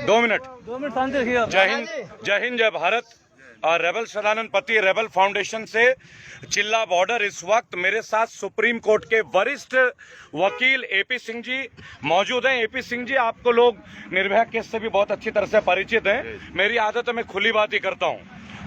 2 minute शांति रखिए। जय हिंद, जय हिंद, जय भारत। रेबल सदानंद पति रेबल फाउंडेशन से चिल्ला बॉर्डर। इस वक्त मेरे साथ सुप्रीम कोर्ट के वरिष्ठ वकील एपी सिंह जी मौजूद हैं। एपी सिंह जी, आपको लोग निर्भया केस से भी बहुत अच्छी तरह से परिचित हैं। मेरी आदत है मैं खुली बात ही करता हूं।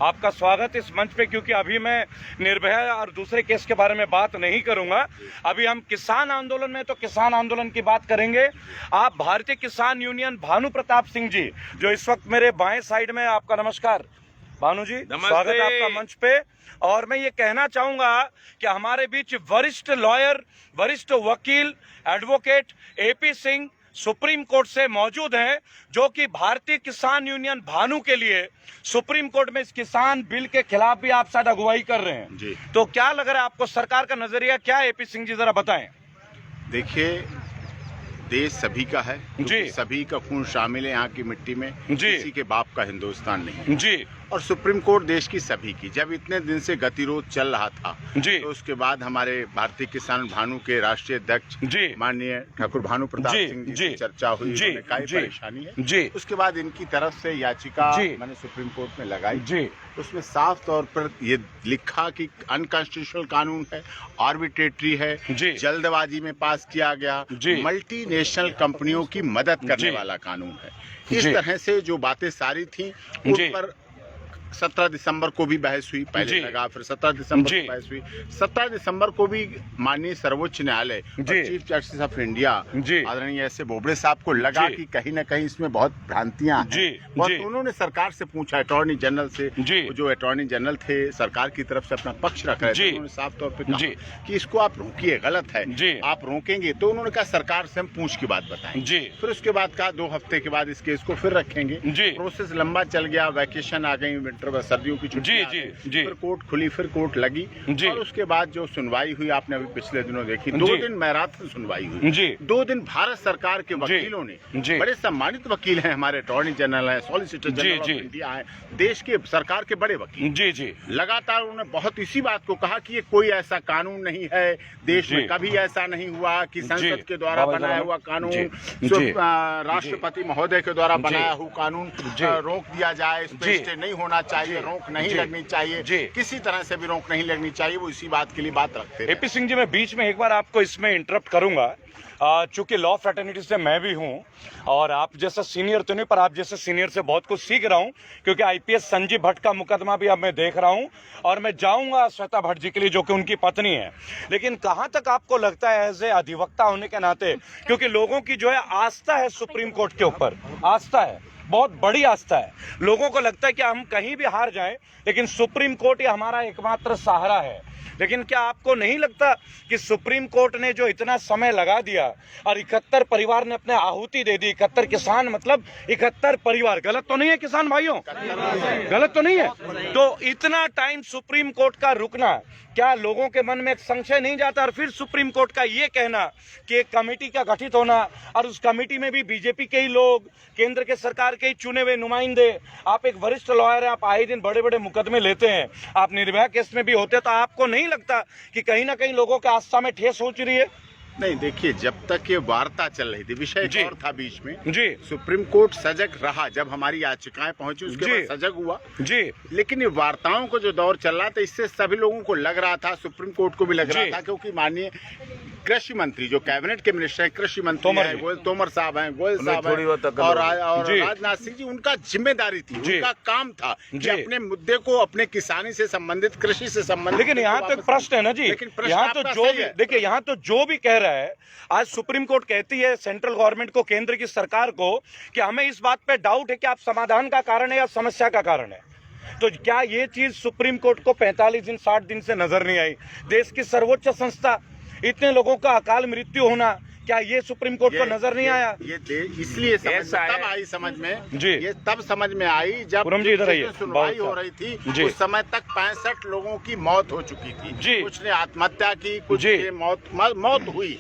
आपका स्वागत इस मंच पे, क्योंकि अभी मैं निर्भया और दूसरे केस के बारे में बात नहीं करूंगा। अभी हम किसान आंदोलन में, तो किसान आंदोलन की बात करेंगे। आप भारतीय किसान यूनियन भानु प्रताप सिंह जी, जो इस वक्त मेरे बाएं साइड में, आपका नमस्कार भानु जी, स्वागत है आपका मंच पे। और मैं ये कहना चाहूंगा कि हमारे बीच वरिष्ठ लॉयर, वरिष्ठ वकील, advocate AP Singh supreme court से मौजूद हैं, जो कि भारतीय किसान यूनियन भानु के लिए सुप्रीम कोर्ट में इस किसान बिल के खिलाफ भी आप शायद अगुवाई कर रहे हैं जी। तो क्या लग रहा है आपको, सरकार का नजरिया क्या है? एपी सिंह जी जरा बताएं। देखिए, देश सभी का है जी, सभी का खून शामिल है यहाँ की मिट्टी में जी। किसी के बाप का हिंदुस्तान नहीं जी। और सुप्रीम कोर्ट देश की सभी की। जब इतने दिन से गतिरोध चल रहा था जी, तो उसके बाद हमारे भारतीय किसान भानु के राष्ट्रीय अध्यक्ष माननीय ठाकुर भानु प्रताप सिंह जी से चर्चा हुई, कई परेशानी है जी। उसके बाद इनकी तरफ से याचिका मैंने सुप्रीम कोर्ट में लगाई जी। उसमें साफ तौर पर ये लिखा कि अनकॉन्स्टिट्यूशनल कानून है, आर्बिट्रेटरी है, जल्दबाजी में पास किया गया, मल्टीनेशनल कंपनियों की मदद करने वाला कानून है। इस तरह से जो बातें सारी थी उस पर 17 दिसंबर को भी बहस हुई, पहले लगा, फिर 17 दिसंबर को बहस हुई। 17 दिसंबर को भी माननीय सर्वोच्च न्यायालय चीफ जस्टिस ऑफ इंडिया आदरणीय एस.ए. बोबड़े साहब को लगा कि कहीं न कहीं इसमें बहुत भ्रांतियां हैं। और उन्होंने सरकार से पूछा, अटॉर्नी जनरल से, जो अटॉर्नी जनरल थे सरकार की तरफ से अपना पक्ष रख रहे थे, उन्होंने साफ तौर पर कहा कि इसको आप रोकिए, गलत है, आप रोकेंगे तो उन्होंने कहा सरकार से हम पूछ की बात बताएं। फिर उसके बाद कहा 2 हफ्ते के बाद इस केस को फिर रखेंगे। प्रोसेस लंबा चल गया, वैकेशन आ गई, सर्दियों की छुट्टी फिर कोर्ट खुली, फिर कोर्ट लगी और उसके बाद जो सुनवाई हुई आपने अभी पिछले दिनों देखी, 2 दिन मैराथन सुनवाई हुई। 2 दिन भारत सरकार के वकीलों ने, बड़े सम्मानित वकील हैं हमारे, अटॉर्नी जनरल है, सॉलिसिटर जनरल ऑफ इंडिया है, देश के सरकार के बड़े वकील लगातार उन्होंने बहुत इसी बात को कहा कि ये कोई ऐसा कानून नहीं है, देश में कभी ऐसा नहीं हुआ कि संसद के द्वारा बनाया हुआ कानून, राष्ट्रपति महोदय के द्वारा बनाया हुआ कानून रोक दिया जाए, इस पर स्टे नहीं होना चाहिए, रोक नहीं लगनी चाहिए, किसी तरह से भी रोक नहीं लगनी चाहिए। वो इसी बात के लिए बात रखते हैं। एपी सिंह जी, मैं बीच में एक बार आपको इसमें इंटरप्ट करूंगा, चूंकि लॉ फ्रेटर्निटी से मैं भी हूं और आप जैसा सीनियर तो नहीं, पर आप जैसे सीनियर से बहुत कुछ सीख रहा हूं, क्योंकि आईपीएस संजीव भट्ट का मुकदमा भी अब मैं देख रहा हूं और मैं जाऊंगा श्वेता भट्ट जी के लिए, जो कि उनकी पत्नी है। लेकिन कहां तक आपको लगता है एज ए अधिवक्ता होने के नाते, क्योंकि लोगों की जो है आस्था है सुप्रीम कोर्ट के ऊपर, आस्था है, बहुत बड़ी आस्था है, लोगों को लगता है कि हम कहीं भी हार जाएं लेकिन सुप्रीम कोर्ट ही हमारा एकमात्र सहारा है। लेकिन क्या आपको नहीं लगता कि सुप्रीम कोर्ट ने जो इतना समय लगा दिया और 71 परिवार ने अपने आहुति दे दी, 71 किसान मतलब 71 परिवार, गलत तो नहीं है किसान भाइयों, गलत तो नहीं है? तो इतना टाइम सुप्रीम कोर्ट का रुकना, क्या लोगों के मन में एक संशय नहीं जाता? और फिर सुप्रीम कोर्ट का ये कहना कि एक कमेटी का गठित होना और उस कमेटी में भी बीजेपी के ही लोग, केंद्र के सरकार के ही चुने हुए नुमाइंदे, आप एक वरिष्ठ लॉयर हैं, आप आए दिन बड़े बड़े मुकदमे लेते हैं, आप निर्भया केस में भी होते, तो आपको नहीं लगता कि कहीं ना कहीं लोगों के आस्था में ठेस पहुंच रही है? नहीं, देखिए, जब तक ये वार्ता चल रही थी, विषय और था बीच में सुप्रीम कोर्ट सजग रहा, जब हमारी याचिकाएं पहुंची उसके बाद सजग हुआ लेकिन ये वार्ताओं को जो दौर चल रहा था, इससे सभी लोगों को लग रहा था, सुप्रीम कोर्ट को भी लग रहा था, क्योंकि माननीय कृषि मंत्री जो कैबिनेट के मिनिस्टर हैं, कृषि मंत्री तोमर साहब हैं, गोयल साहब हैं और राजनाथ सिंह जी, उनका जिम्मेदारी थी, उनका काम था कि अपने मुद्दे को, अपने किसानी से संबंधित, कृषि से संबंधित। लेकिन यहाँ तो प्रश्न है ना जी, यहाँ तो जो भी, देखिए, यहाँ तो जो भी कह रहा है, आज सुप्रीम कोर्ट कहती है सेंट्रल गवर्नमेंट को, केंद्र की सरकार को, कि हमें इस बात पे डाउट है कि आप समाधान का कारण है या समस्या का कारण है। तो क्या ये चीज सुप्रीम कोर्ट को 45 दिन 60 दिन से नजर नहीं आई? देश की सर्वोच्च संस्था, इतने लोगों का अकाल मृत्यु होना, क्या ये सुप्रीम कोर्ट को नजर नहीं आया? इसलिए तब आई समझ में जी, ये तब समझ में आई जब सुनवाई हो रही थी। उस समय तक 65 लोगों की मौत हो चुकी थी जी। कुछ ने आत्महत्या की, कुछ की मौत हुई।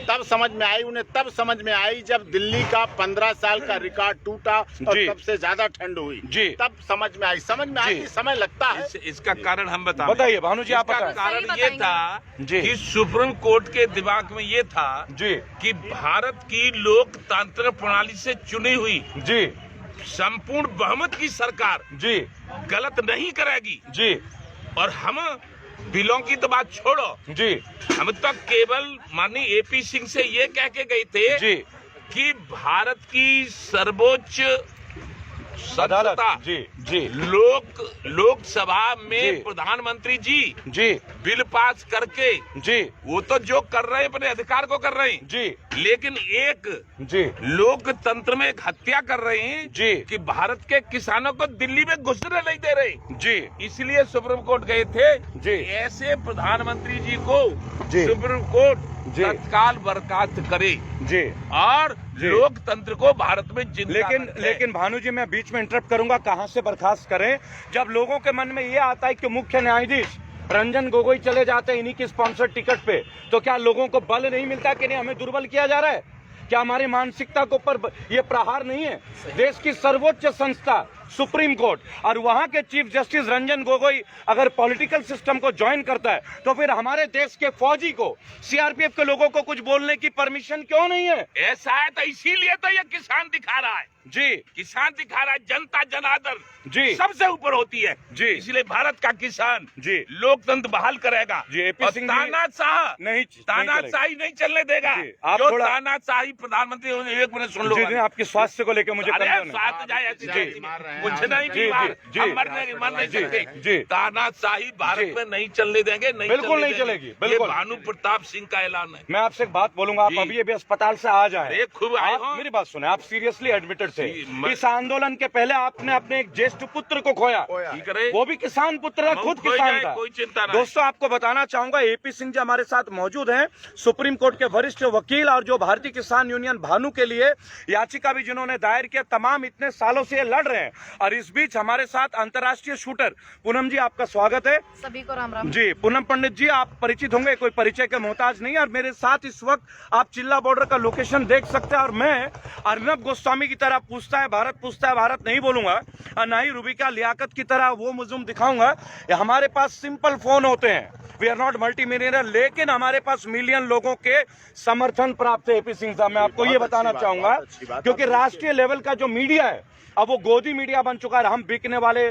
तब समझ में आई उन्हें, तब समझ में आई जब दिल्ली का 15 साल का रिकॉर्ड टूटा और सबसे ज्यादा ठंड हुई, तब समझ में आई कि समय लगता है। इसका कारण हम बताइए भानु जी, आप कारण ये था कि सुप्रीम कोर्ट के दिमाग में ये था जी कि भारत की लोकतांत्रिक प्रणाली से चुनी हुई संपूर्ण बहुमत की सरकार जी गलत नहीं करेगी जी और हम बिलों की तो बात छोड़ो जी हम तो केवल माननीय एपी सिंह से ये कह के गए थे जी कि भारत की सर्वोच्च अदालत संसदा जी जी लोकसभा में जी। प्रधानमंत्री जी जी बिल पास करके जी वो तो जो कर रहे हैं अपने अधिकार को कर रहे हैं जी लेकिन एक जी लोकतंत्र में एक हत्या कर रहे हैं जी कि भारत के किसानों को दिल्ली में घुसने नहीं दे रहे। जी इसलिए सुप्रीम कोर्ट गए थे जी। ऐसे प्रधानमंत्री जी को जी। सुप्रीम कोर्ट जी। तत्काल बर्खास्त करे जी और जी। लोकतंत्र को भारत में जिंदा रखे। लेकिन भानु जी मैं बीच में इंटरप्ट करूंगा, कहां से बर्खास्त करें जब लोगों के मन में ये आता है कि मुख्य न्यायाधीश रंजन गोगोई चले जाते हैं इन्हीं की स्पॉन्सर्ड टिकट पे, तो क्या लोगों को बल नहीं मिलता कि नहीं हमें दुर्बल किया जा रहा है? क्या हमारी मानसिकता के ऊपर ये प्रहार नहीं है? देश की सर्वोच्च संस्था सुप्रीम कोर्ट और वहां के चीफ जस्टिस रंजन गोगोई अगर पॉलिटिकल सिस्टम को ज्वाइन करता है तो फिर हमारे देश के फौजी को, सीआरपीएफ के लोगों को कुछ बोलने की परमिशन क्यों नहीं है? ऐसा है तो इसीलिए तो ये किसान दिखा रहा है जी किसान दिखा रहा है जनता जनार्दन जी सबसे ऊपर होती है जी। इसलिए भारत का किसान जी लोकतंत्र बहाल करेगा जी। एपी और सिंह जी तानाशाही नहीं नहीं चलने देगा। जी, आप जो थोड़ा- तानाशाही प्रधानमंत्री एक मिनट सुन लो जी आपके स्वास्थ्य को लेकर मुझे अरे कंसर्न है। स्वास्थ्य जाए ऐसी जी। जाति मार रहे हैं मुझे आप। नहीं जी, बीमार जी, हम जी। मर नहीं जी, सकते जी। तानाशाही भारत जी। में नहीं चलने देंगे बिल्कुल नहीं देंगे। चलेगी, ये बिल्कुल। भानु प्रताप सिंह का ऐलान है। मैं आपसे एक बात बोलूंगा, आप जी। अभी अभी अस्पताल से आ जाए, अरे खूब आए हो। मेरी बात सुने, आप सीरियसली एडमिटेड थे। जी, मैं- इस आंदोलन के पहले आपने अपने एक ज्येष्ठ पुत्र को खोया, ठीक है वो भी किसान पुत्र है, खुद कोई किसान जाए, था। कोई चिंता नहीं। दोस्तों आपको बताना चाहूंगा एपी सिंह जी हमारे साथ मौजूद हैं, सुप्रीम कोर्ट के वरिष्ठ वकील और जो भारतीय किसान यूनियन भानु के लिए याचिका भी जिन्होंने दायर किया, तमाम इतने सालों से ये लड़ रहे हैं। और इस बीच हमारे साथ अंतर्राष्ट्रीय शूटर पूनम जी, आपका स्वागत है। सभी को राम राम। जी पूनम पंडित जी, आप परिचित होंगे, कोई परिचय के मोहताज नहीं है। और मेरे साथ इस वक्त आप चिल्ला बॉर्डर का लोकेशन देख सकते हैं। और मैं अर्नब गोस्वामी की तरह पूछता है भारत नहीं बोलूंगा, और ना ही रूबिका लियाकत की तरह वो मुजुम दिखाऊंगा। हमारे पास सिंपल फोन होते हैं, we are not multimillionaire, लेकिन हमारे पास मिलियन लोगों के समर्थन प्राप्त है। एपी सिंह साहब, मैं आपको ये बताना चाहूंगा, क्योंकि राष्ट्रीय लेवल का जो मीडिया है अब वो गोदी मीडिया बन चुका है। हम बिकने वाले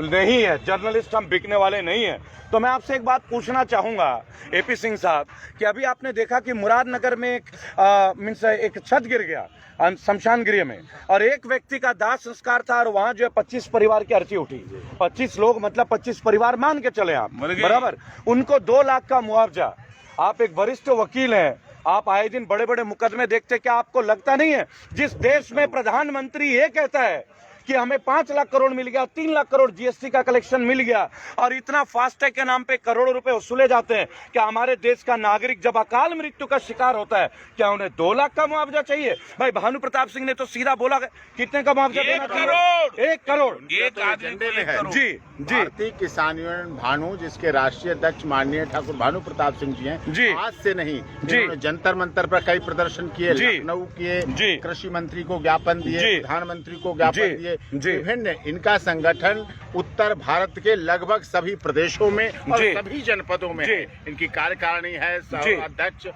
नहीं है, जर्नलिस्ट हम बिकने वाले नहीं है। तो मैं आपसे एक बात पूछना चाहूंगा एपी सिंह साहब कि अभी आपने देखा कि मुरादनगर में एक छत गिर गया शमशान गृह में, और एक व्यक्ति का दाह संस्कार था, और वहां जो है 25 परिवार की अर्जी उठी। 25 लोग मतलब 25 परिवार मान के चले आप, बराबर, उनको 2 लाख का मुआवजा। आप एक वरिष्ठ वकील हैं, आप आए दिन बड़े बड़े मुकदमे देखते, क्या आपको लगता नहीं है जिस देश में प्रधानमंत्री ये कहता है कि हमें 5 लाख करोड़ मिल गया, 3 लाख करोड़ जीएसटी का कलेक्शन मिल गया, और इतना फास्टैग के नाम पे करोड़ों रुपए वसूले जाते हैं, क्या हमारे देश का नागरिक जब अकाल मृत्यु का शिकार होता है क्या उन्हें 2 लाख का मुआवजा चाहिए? भाई भानु प्रताप सिंह ने तो सीधा बोला कितने का मुआवजा देना चाहिए? 1 करोड़। एक आदमी को 1 करोड़। जी जी भारतीय किसान यूनियन भानु, जिसके राष्ट्रीय अध्यक्ष माननीय ठाकुर भानु प्रताप सिंह जी हैं, जी। आज से नहीं, जी। इन्होंने जंतर मंतर पर कई प्रदर्शन किए, जी। लखनऊ किए, जी। कृषि मंत्री को ज्ञापन दिए, जी। प्रधानमंत्री को जी। ज्ञापन दिए, जी। विभिन्न इनका संगठन उत्तर भारत के लगभग सभी प्रदेशों में और जी। सभी जनपदों में जी। है। इनकी कार्यकारिणी है, जी। अध्यक्ष,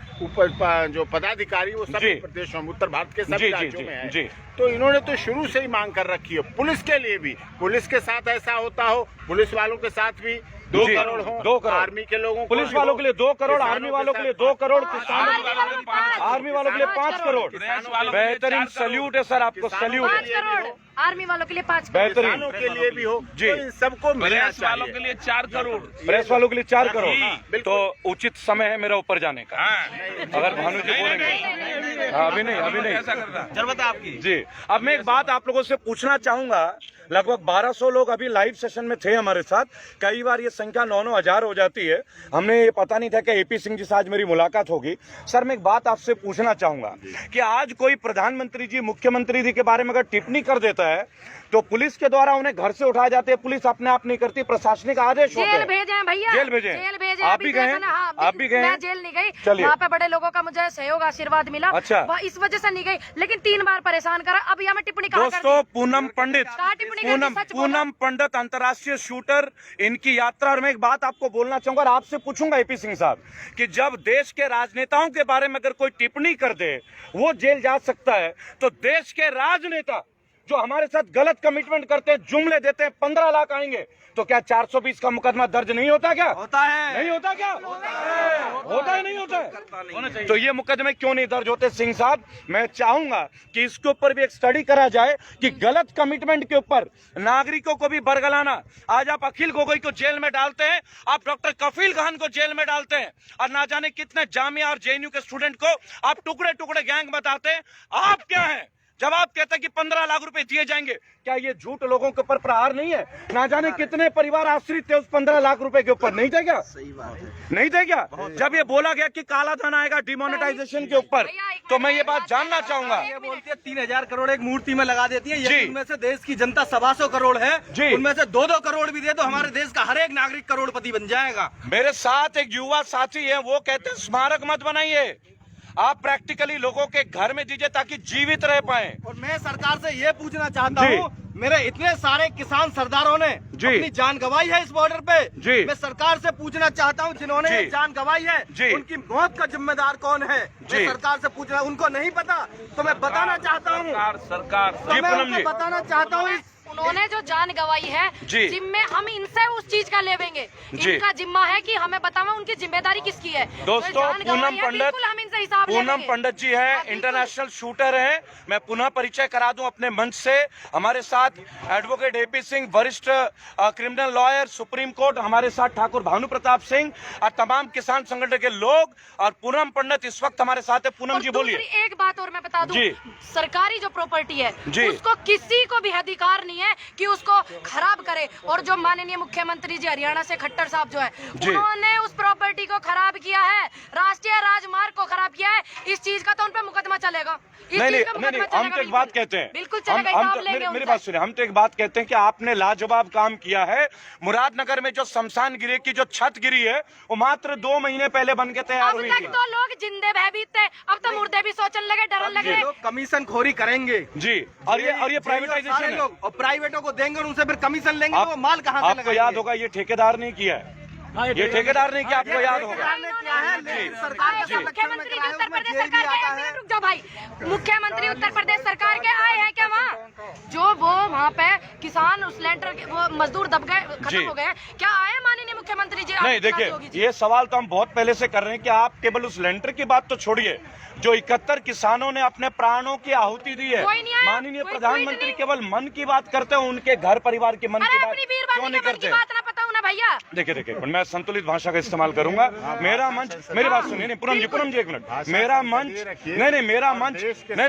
जो पदाधिकारी वो सभी जी। प्रदेशों में, उत्तर भारत के जी, सभी जी, राज्यों जी, में है। जी। तो इन्होंने तो शुरू से ही मांग कर रखी है, पुलिस के लिए भी, पुलिस के साथ ऐसा होता हो, पुलिस वालों के साथ भी 2 जी, करोड़ हो, 2 करोड़। आर्मी के लोगों को पुलिस भी वालों हो, के लिए 2 करोड़, किसानों आर्मी के वालों के लिए साथ 2 करोड़, आर्मी किसानों वालों के लिए 5 आर्मी वालों के लिए 5 करोड़। प्रेस वालों के लिए बेहतरीन 4 करोड़। सल्यूट है सर, आपको किसानों सल्यूट पाँच है। करोड़ आर्मी वालों के लिए 5 करोड़। बेहतरीन। किसानों के लिए भी हो, जी। तो इन सबको मिलना प्रेस वालों के चाहिए। लिए 4 करोड़। प्रेस वालों के लिए 4 करोड़। जी, बिल्कुल। तो उचित समय है मेरा ऊपर जाने का, हाँ। अगर भानु जी बोलेंगे। हाँ, अभी नहीं ऐसा कर रहा जरूरत है आपकी। जी। अब मैं एक बात आप लोगों से पूछना चाहूंगा, लगभग 1200 लोग अभी लाइव सेशन में थे हमारे साथ, कई बार ये संख्या 9-9 हजार हो जाती है। हमने ये पता नहीं था कि एपी सिंह जी से आज मेरी मुलाकात होगी। सर मैं एक बात आपसे पूछना चाहूंगा कि आज कोई प्रधानमंत्री जी, मुख्यमंत्री जी के बारे में अगर टिप्पणी कर देता है तो पुलिस के द्वारा उन्हें घर से उठाए जाते हैं, पुलिस अपने आप नहीं करती, प्रशासनिक आदेश होते जेल हैं। भेजे हैं भैया, जेल भेजे हैं। जेल भेजे आप अभी भी गए देखा हैं? ना, हाँ, आप भी गए हैं? मैं जेल नहीं गई, चलिए। वहाँ पे बड़े लोगों का मुझे सहयोग आशीर्वाद मिला। अच्छा। इस वजह से नहीं गई, लेकिन 3 बार परेशान करा। अब यहाँ में टिप्पणी कहाँ कर दोस्तों दी? पूनम पंडित, कहाँ टिप्पणी कर दी? सच बोलो। पूनम पंडित अंतर्राष्ट्रीय शूटर, इनकी यात्रा। और मैं एक बात आपको बोलना चाहूंगा और आपसे पूछूंगा एपी सिंह साहब कि जब देश के राजनेताओं के बारे में अगर कोई टिप्पणी कर दे वो जेल जा सकता है, तो देश के राजनेता जो हमारे साथ गलत कमिटमेंट करते हैं, जुमले देते हैं, 15 लाख आएंगे, तो क्या 420 का मुकदमा दर्ज नहीं होता? क्या होता है? नहीं होता? क्या होता है? नहीं होता है? तो ये मुकदमे क्यों नहीं दर्ज होते? सिंह साहब, मैं चाहूंगा कि इसके ऊपर भी एक स्टडी करा जाए कि गलत कमिटमेंट के ऊपर नागरिकों को भी बरगलाना। आज आप अखिल गोगोई को जेल में डालते हैं, आप डॉक्टर कफील खान को जेल में डालते हैं, और ना जाने कितने जामिया और जेएनयू के स्टूडेंट को आप टुकड़े टुकड़े गैंग बताते हैं। आप क्या हैं जब आप कहते हैं कि 15 लाख रुपए दिए जाएंगे? क्या ये झूठ लोगों के ऊपर प्रहार नहीं है? ना जाने कितने परिवार आश्रित थे उस 15 लाख रुपए के ऊपर, नहीं थे क्या? सही बात है। नहीं थे क्या? जब ये बोला गया कि काला धन आएगा डिमोनेटाइजेशन के ऊपर, तो मैं ये बात जानना चाहूंगा। ये बोलती है 3000 करोड़ एक मूर्ति में लगा देती है, जी। ये उनमें से देश की जनता 125 करोड़ है, जी। उनमें से 2-2 करोड़ भी दे तो हमारे देश का हर एक नागरिक करोड़पति बन जाएगा। मेरे साथ एक युवा साथी है, वो कहते हैं स्मारक मत बनाइए, आप प्रैक्टिकली लोगों के घर में दीजिए ताकि जीवित रह पाए। और मैं सरकार से ये पूछना चाहता जी। हूँ, मेरे इतने सारे किसान सरदारों ने जी। अपनी जान गंवाई है इस बॉर्डर पे, जी। मैं सरकार से पूछना चाहता हूँ जिन्होंने जी। ये जान गंवाई है, जी। उनकी मौत का जिम्मेदार कौन है? जी। मैं सरकार से पूछना, उनको नहीं पता तो मैं बताना चाहता हूँ, सरकार जी, तो मैं पूनम जी। उनको बताना चाहता हूँ। उन्होंने जो जान गवाई है, जी। जिम्मे हम इनसे उस चीज का लेवेंगे। जी। इनका जिम्मा है कि हमें बतावे उनकी जिम्मेदारी किसकी है। दोस्तों, जो जान पूनम गवाई है, पंडित, बिल्कुल हम इनसे हिसाब पूनम लेंगे। पंडित जी है, आप बिल्कुल- इंटरनेशनल शूटर है। मैं पुनः परिचय करा दूं अपने मंच से। हमारे साथ एडवोकेट एपी सिंह, वरिष्ठ क्रिमिनल लॉयर, सुप्रीम कोर्ट, हमारे साथ ठाकुर भानु प्रताप सिंह और तमाम किसान संगठन के लोग, और पूनम पंडित इस वक्त हमारे साथ है। पूनम और जी बोलिए। दूसरी एक बात और मैं बता दूं, जी। सरकारी जो प्रॉपर्टी है, जी। उसको किसी को भी अधिकार नहीं है कि उसको खराब करे। और जो माननीय मुख्यमंत्री जी हरियाणा से खट्टर साहब जो है, जी। उन्होंने उस प्रॉपर्टी को खराब किया है, राष्ट्रीय राजमार्ग को खराब किया है। इस चीज का तो उन पे मुकदमा चलेगा। इस नहीं चीज नहीं का नहीं, मुकदमा हम तो चलेगा, एक बात बिल्कुल। कहते हैं, बिल्कुल चलेगा, हिसाब लेंगे मेरी उनसे। बात सुनिए, हम तो एक बात कहते हैं कि आपने लाजवाब काम किया है। मुरादनगर में जो शमशान गृह की जो छत गिरी है, वो मात्र 2 महीने पहले बन के तैयार अब हुई तक थी। तो लोग जिंदे भयभीत थे, अब तो मुर्दे भी सोचने लगे, डरने ये लगे। लोग कमीशन खोरी करेंगे जी, और ये प्राइवेटाइजेशन सारे है। लोग, और प्राइवेटों को देंगे और उनसे फिर कमीशन लेंगे, तो वो माल कहाँ से आपको लगाएंगे? याद होगा ये ठेकेदार ने किया है, ये ठेकेदार ने किया, आपको याद होगा। सरकार ने किया है, लेकिन सरकार के संरक्षण में मुख्यमंत्री कराया, उत्तर उसमें प्रदेश जेल भी सरकार के आता है। रुक जाओ भाई, मुख्यमंत्री उत्तर प्रदेश सरकार के आए हैं क्या वहाँ? जो वो वहाँ पे किसान उस लेंटर के वो मजदूर दब गए, जी। खत्म हो गए, क्या आए माननीय मुख्यमंत्री जी? नहीं, देखिए, ये सवाल तो हम बहुत पहले से कर रहे हैं कि आप केवल उस लेंटर की बात तो छोड़िए, जो 71 किसानों ने अपने प्राणों की आहुति दी है। कोई नहीं आया, माननीय कोई प्रधानमंत्री ट्वीट नहीं। केवल मन की बात करते हैं, उनके घर परिवार के मन अरे की बात अपनी वीर क्यों बानी नहीं के मन की करते? बात ना पता हूँ ना भैया। देखिए, मैं संतुलित भाषा का इस्तेमाल करूंगा। मेरा मंच, मेरी बात सुनिए। नहीं, पूनम जी एक मिनट, मेरा मंच, नहीं, मेरा मंच, नहीं,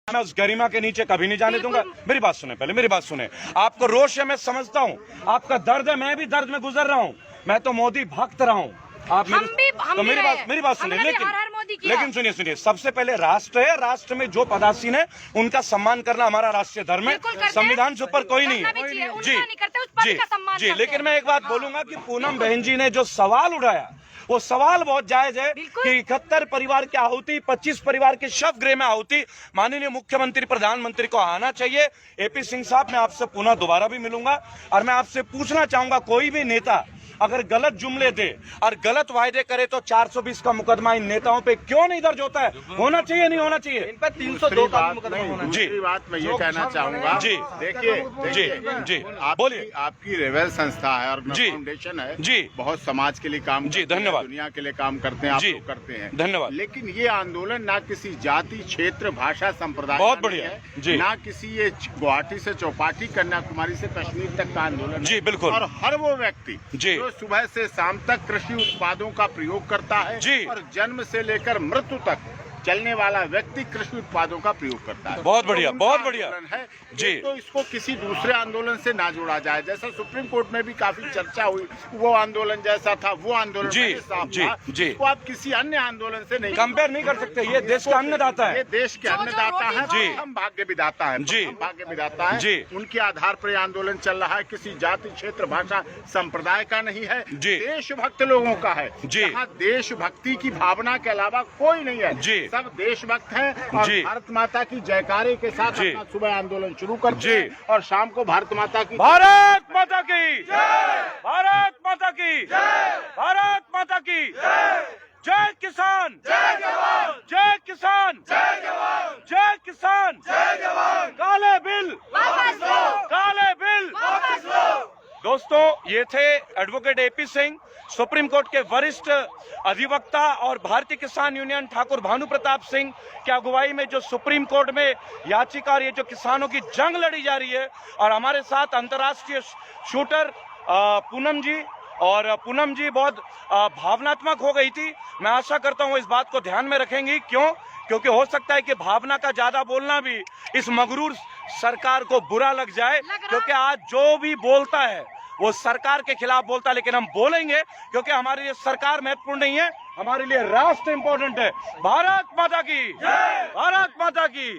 मैं उस गरिमा के नीचे कभी नहीं जाने दूंगा। मेरी बात सुने, पहले मेरी बात सुने। आपको रोष है, मैं समझता हूँ, आपका दर्द है, मैं भी दर्द में गुजर रहा हूँ। मैं तो मोदी भक्त रहा हूँ। आप हम भी तो मेरी बात सुनिए। हमने भी हर हर मोदी किया। लेकिन सुनिए, सबसे पहले राष्ट्र है, राष्ट्र में जो पदासीन है उनका सम्मान करना हमारा राष्ट्रीय धर्म है। बिल्कुल करते हैं। संविधान से ऊपर कोई नहीं करना भी चाहिए, है। उनका नहीं करते, उस पद का सम्मान जी, करते लेकिन हैं। मैं एक बात बोलूंगा कि पूनम बहन जी ने जो सवाल उठाया, वो सवाल बहुत जायज है बिल्कुल। कि 71 परिवार की आहुति, 25 परिवार के शव गृह में आहुति, माननीय मुख्यमंत्री प्रधानमंत्री को आना चाहिए। एपी सिंह साहब, मैं आपसे पुनः दोबारा भी मिलूंगा और मैं आपसे पूछना चाहूंगा, कोई भी नेता अगर गलत जुमले दे और गलत वायदे करे तो 420 का मुकदमा इन नेताओं पे क्यों नहीं दर्ज होता है? होना चाहिए, नहीं होना चाहिए? इन पर 302 का भी मुकदमा होना जी। दूसरी बात मैं ये कहना चाहूंगा, जी। देखिए, जी, बोलिए। आपकी रेवेल संस्था है और जी। फाउंडेशन है, जी। बहुत समाज के लिए काम जी, करते हैं, धन्यवाद। दुनिया के लिए काम करते हैं, आप जी, लोग करते हैं, धन्यवाद। लेकिन ये आंदोलन ना किसी जाति, क्षेत्र, भाषा, संप्रदाय बहुत का बढ़िया नहीं है। जी। ना किसी ये गुवाहाटी से चौपाटी, कन्याकुमारी से कश्मीर तक का आंदोलन जी, है। बिल्कुल। और हर वो व्यक्ति जी। जो सुबह से शाम तक कृषि उत्पादों का प्रयोग करता है, जी। और जन्म से लेकर मृत्यु तक चलने वाला व्यक्ति कृषि उत्पादों का प्रयोग करता है। बहुत बढ़िया, तो उनका बहुत बढ़िया। आंदोलन है जी। तो इसको किसी दूसरे आंदोलन से ना जोड़ा जाए। जैसा सुप्रीम कोर्ट में भी काफी चर्चा हुई, वो आंदोलन जैसा था, वो आंदोलन जी, मैंने साफ जी, कहा, जी। इसको आप किसी अन्य आंदोलन से नहीं कंपेयर नहीं कर सकते। ये देश का अन्नदाता ये है। देश के जो अन्नदाता हैं, रोटी हम भाग्य विधाता है, जी। हम भाग्य विधाता है। जी। उनके आधार पर ये आंदोलन चल रहा है, किसी जाति, क्षेत्र, भाषा, संप्रदाय का नहीं है, जी। देशभक्त लोगों का है। जी। यहाँ देशभक्ति की भावना के अलावा कोई नहीं है, जी। सब देशभक्त हैं और जी। भारत माता की जयकारे के साथ जी। अपना सुबह आंदोलन शुरू करते जी। हैं और शाम को भारत माता की भारत माता की जय, भारत माता की जय, भारत माता की जय। जय किसान, जय जवान, जय किसान, जय जवान, जय किसान, जय जवान, काले बिल वापस लो, काले बिल वापस लो। दोस्तों, ये थे advocate AP Singh, supreme court के वरिष्ठ अधिवक्ता, और भारतीय किसान यूनियन ठाकुर भानु प्रताप सिंह की अगुवाई में जो सुप्रीम कोर्ट में याचिका और ये जो किसानों की जंग लड़ी जा रही है। और हमारे साथ अंतर्राष्ट्रीय शूटर पूनम जी, और पूनम जी बहुत भावनात्मक हो गई थी। मैं आशा करता हूँ इस बात को ध्यान में रखेंगी। क्योंकि हो सकता है कि भावना का ज्यादा बोलना भी इस मगरूर सरकार को बुरा लग जाए, क्योंकि आज जो भी बोलता है वो सरकार के खिलाफ बोलता है। लेकिन हम बोलेंगे क्योंकि हमारे लिए सरकार महत्वपूर्ण नहीं है, हमारे लिए राष्ट्र इंपॉर्टेंट है। भारत माता की जय, भारत माता की।